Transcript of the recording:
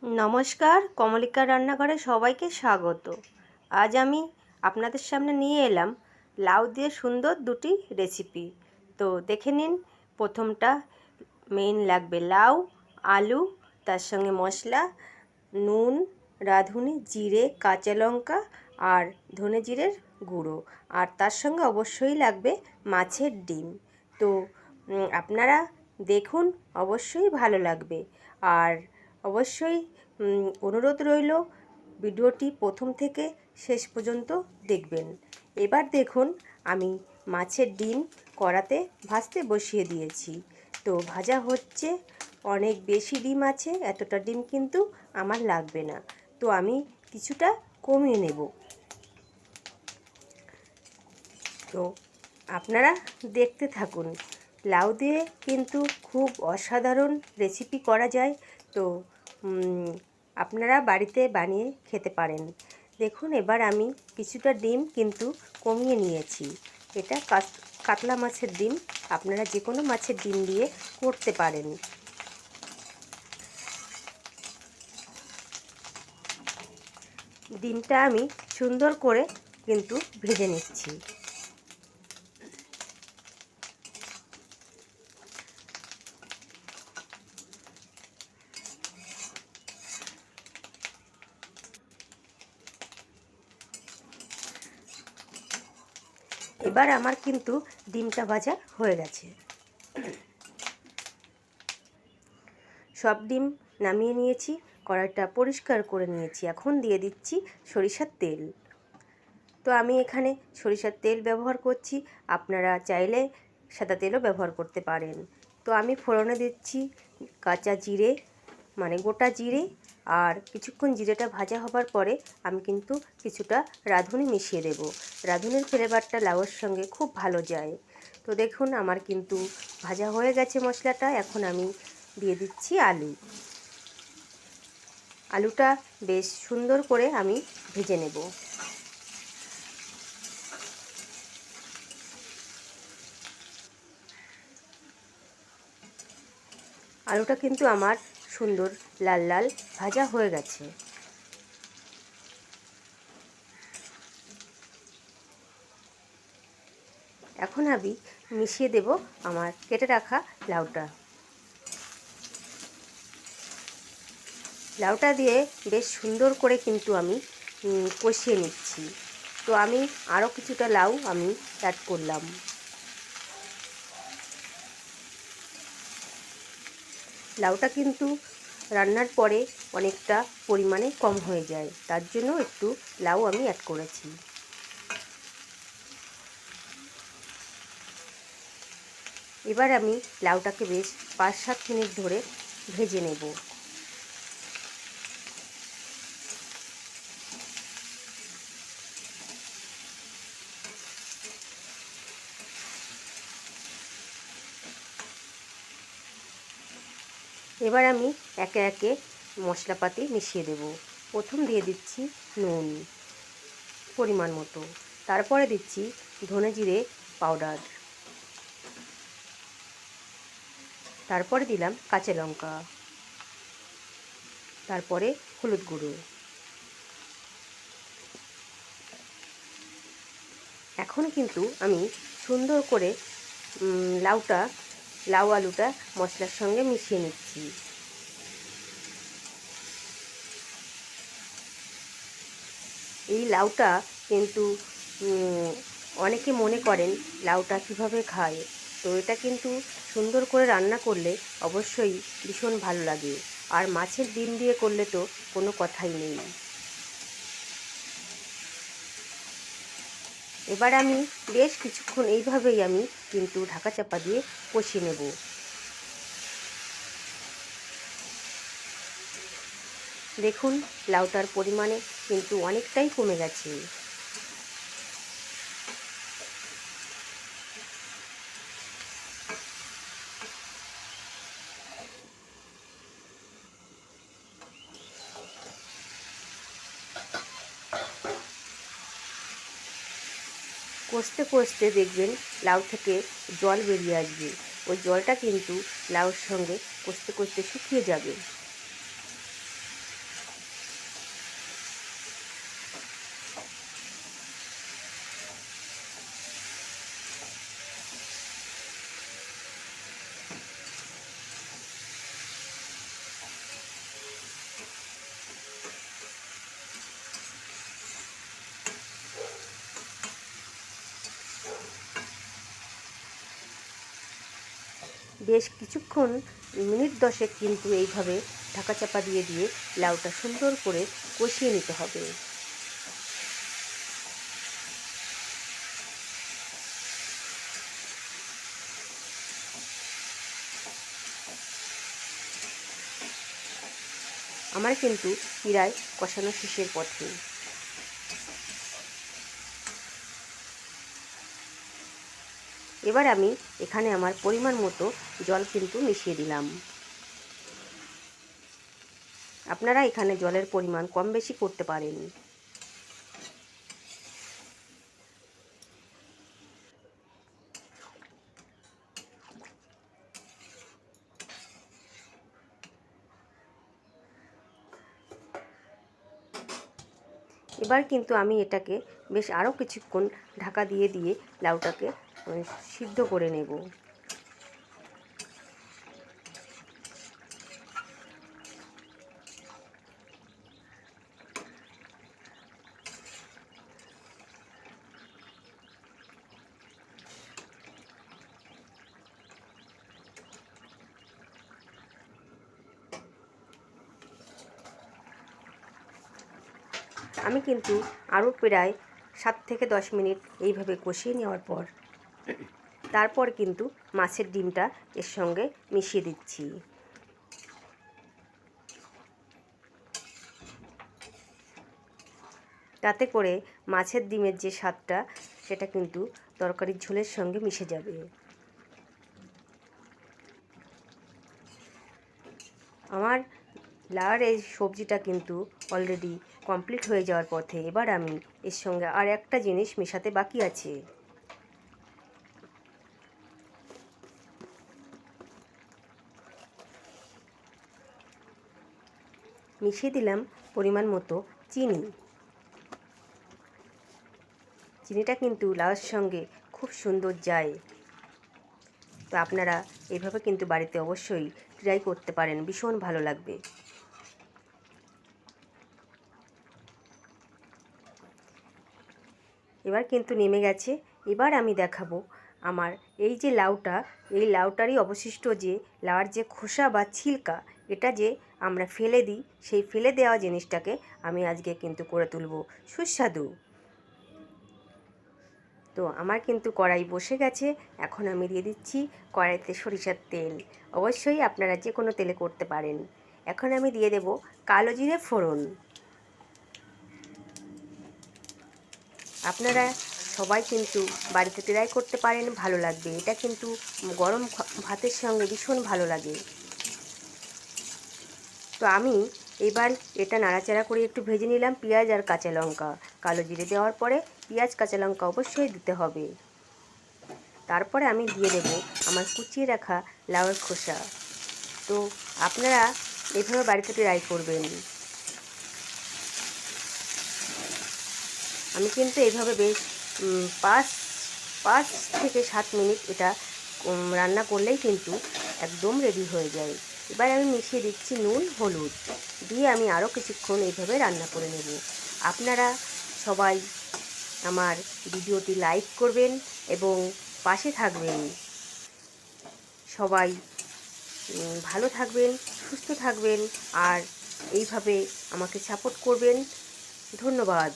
নমস্কার, কমলিকা রান্নাঘরে সবাইকে স্বাগত। আজ আমি আপনাদের সামনে নিয়ে এলাম লাউ দিয়ে সুন্দর দুটি রেসিপি। তো দেখে নিন। প্রথমটা মেইন লাগবে লাউ, আলু, তার সঙ্গে মশলা, নুন, রাঁধুনি, জিরে, কাঁচা লঙ্কা আর ধনে জিরের গুঁড়ো। আর তার সঙ্গে অবশ্যই লাগবে মাছের ডিম। তো আপনারা দেখুন, অবশ্যই ভালো লাগবে। আর অবশ্যই অনুরোধ রইল ভিডিওটি প্রথম থেকে শেষ পর্যন্ত দেখবেন। এবার দেখুন, আমি মাছের ডিম কড়াতে ভাজতে বসিয়ে দিয়েছি। তো ভাজা হচ্ছে। অনেক বেশি ডিম আছে, এতটা ডিম কিন্তু আমার লাগবে না। তো আমি কিছুটা কমিয়ে নেব। তো আপনারা দেখতে থাকুন। লাউ দিয়ে কিন্তু খুব অসাধারণ রেসিপি করা যায়। তো আপনারা বাড়িতে বানিয়ে খেতে পারেন। দেখুন, এবার আমি কিছুটা ডিম কিন্তু কমিয়ে নিয়েছি। এটা কাতলা মাছের ডিম, আপনারা যে কোনো মাছের ডিম দিয়ে করতে পারেন। ডিমটা আমি সুন্দর করে কিন্তু ভেজে নিচ্ছি। এবার আমার কিন্তু ডিমটা ভাজা হয়ে গেছে। সব ডিম নামিয়ে নিয়েছি, কড়াইটা পরিষ্কার করে নিয়েছি। এখন দিয়ে দিচ্ছি সরিষার তেল। তো আমি এখানে সরিষার তেল ব্যবহার করছি, আপনারা চাইলে সাদা তেলও ব্যবহার করতে পারেন। তো আমি ফোড়নে দিচ্ছি কাঁচা জিরে, মানে গোটা জিরে। আর কিছুক্ষণ জিরেটা ভাজা হবার পরে আমি কিন্তু কিছুটা রাঁধুনি মিশিয়ে দেব। রাঁধুনির ফ্লেভারটা লাউয়ের সঙ্গে খুব ভালো যায়। তো দেখুন, আমার কিন্তু ভাজা হয়ে গেছে মশলাটা। এখন আমি দিয়ে দিচ্ছি আলু। আলুটা বেশ সুন্দর করে আমি ভেজে নেব। আলুটা কিন্তু আমার সুন্দর লাল লাল ভাজা হয়ে গেছে। এখন আমি মিশিয়ে দেব আমার কেটে রাখা লাউটা। লাউটা দিয়ে বেশ সুন্দর করে কিন্তু আমি কষিয়ে নিচ্ছি। তো আমি আরও কিছুটা লাউ আমি অ্যাড করলাম। লাউটা কিন্তু রান্নার পরে অনেকটা পরিমাণে কম হয়ে যায়, তার জন্য একটু লাউ আমি অ্যাড করেছি। এবার আমি লাউটাকে বেশ 5-7 মিনিট ধরে ভেজে নেব। এবার আমি একে একে মশলাপাতি মিশিয়ে দেব। প্রথম দিয়ে দিচ্ছি নুন পরিমাণ মতো, তারপরে দিচ্ছি ধনে জিরে পাউডার, তারপরে দিলাম কাঁচা লঙ্কা, তারপরে হলুদ গুঁড়ো। এখন কিন্তু আমি সুন্দর করে লাউ আলুটা মশলার সঙ্গে মিশিয়ে নিচ্ছি। এই লাউটা কিন্তু অনেকে মনে করেন লাউটা কীভাবে খায়। তো এটা কিন্তু সুন্দর করে রান্না করলে অবশ্যই ভীষণ ভালো লাগে। আর মাছের ডিম দিয়ে করলে তো কোনো কথাই নেই। এবার আমি বেশ কিছুক্ষণ এইভাবেই আমি কিন্তু ঢাকা চাপা দিয়ে কষিয়ে নেব। দেখুন, লাউটার পরিমাণে কিন্তু অনেকটাই কমে গেছে। কষতে কষতে দেখবেন লাউ থেকে জল বেরিয়ে আসবে। ওই জলটা কিন্তু লাউর সঙ্গে কষতে কষতে শুকিয়ে যাবে। বেশ কিছুক্ষণ মিনিট 10 কিন্তু এইভাবে ঢাকা চাপা দিয়ে দিয়ে লাউটা সুন্দর করে কষিয়ে নিতে হবে। আমার কিন্তু প্রায় কষানো শেষের পথে। এবার আমি এখানে আমার পরিমাণ মতো জল কিন্তু মিশিয়ে দিলাম। আপনারা এখানে জলের পরিমাণ কম বেশি করতে পারেন। এবার কিন্তু আমি এটাকে বেশ আরও কিছুক্ষণ ঢাকা দিয়ে দিয়ে লাউটাকে সিদ্ধ করে নেব। আমি কিন্তু আরও প্রায় 7 থেকে 10 মিনিট এইভাবে কষিয়ে নেওয়ার পর তারপর কিন্তু মাছের ডিমটা এর সঙ্গে মিশিয়ে দিচ্ছি। তাতে করে মাছের ডিমের যে স্বাদটা সেটা কিন্তু তরকারির ঝোলের সঙ্গে মিশে যাবে। আমার লাউয়ের এই সবজিটা কিন্তু অলরেডি কমপ্লিট হয়ে যাওয়ার পথে। এবার আমি এর সঙ্গে আর একটা জিনিস মেশাতে বাকি আছে। মিশিয়ে দিলাম পরিমাণ মতো চিনি। চিনিটা কিন্তু লাউয়ের সঙ্গে খুব সুন্দর যায়। তো আপনারা এইভাবে কিন্তু বাড়িতে অবশ্যই ট্রাই করতে পারেন, ভীষণ ভালো লাগবে। এবার কিন্তু নেমে গেছে। এবার আমি দেখাবো আমার এই যে লাউটা, এই লাউটারই অবশিষ্ট যে লাউর যে খোসা বা ছিলকা, এটা যে আমরা ফেলে দিই, সেই ফেলে দেওয়া জিনিসটাকে আমি আজকে কিন্তু করে তুলব সুস্বাদু। তো আমার কিন্তু কড়াই বসে গেছে। এখন আমি দিয়ে দিচ্ছি কড়াইতে সরিষার তেল। অবশ্যই আপনারা যে কোনো তেলে করতে পারেন। এখন আমি দিয়ে দেব কালো জিরে ফোড়ন। আপনারা সবাই কিন্তু বাড়িতে ট্রাই করতে পারেন, ভালো লাগবে। এটা কিন্তু গরম ভাতের সঙ্গে ভীষণ ভালো লাগে। তো আমি এবার এটা নাড়াচাড়া করে একটু ভেজে নিলাম পেঁয়াজ আর কাঁচা লঙ্কা। কালো জিরে দেওয়ার পরে পেঁয়াজ কাঁচা লঙ্কা অবশ্যই দিতে হবে। তারপরে আমি দিয়ে দেব আমার কুচিয়ে রাখা লাউয়ের খোসা। তো আপনারা এইভাবে বাড়িতে ট্রাই করবেন। আমি কিন্তু এইভাবে বেশ 5 থেকে 7 মিনিট এটা রান্না করলেই কিন্তু একদম রেডি হয়ে যায়। এবার আমি মিশিয়ে দিচ্ছি নুন হলুদ দিয়ে আমি আরও কিছুক্ষণ এইভাবে রান্না করে নেব। আপনারা সবাই আমার ভিডিওটি লাইক করবেন এবং পাশে থাকবেন। সবাই ভালো থাকবেন, সুস্থ থাকবেন আর এইভাবে আমাকে সাপোর্ট করবেন। ধন্যবাদ।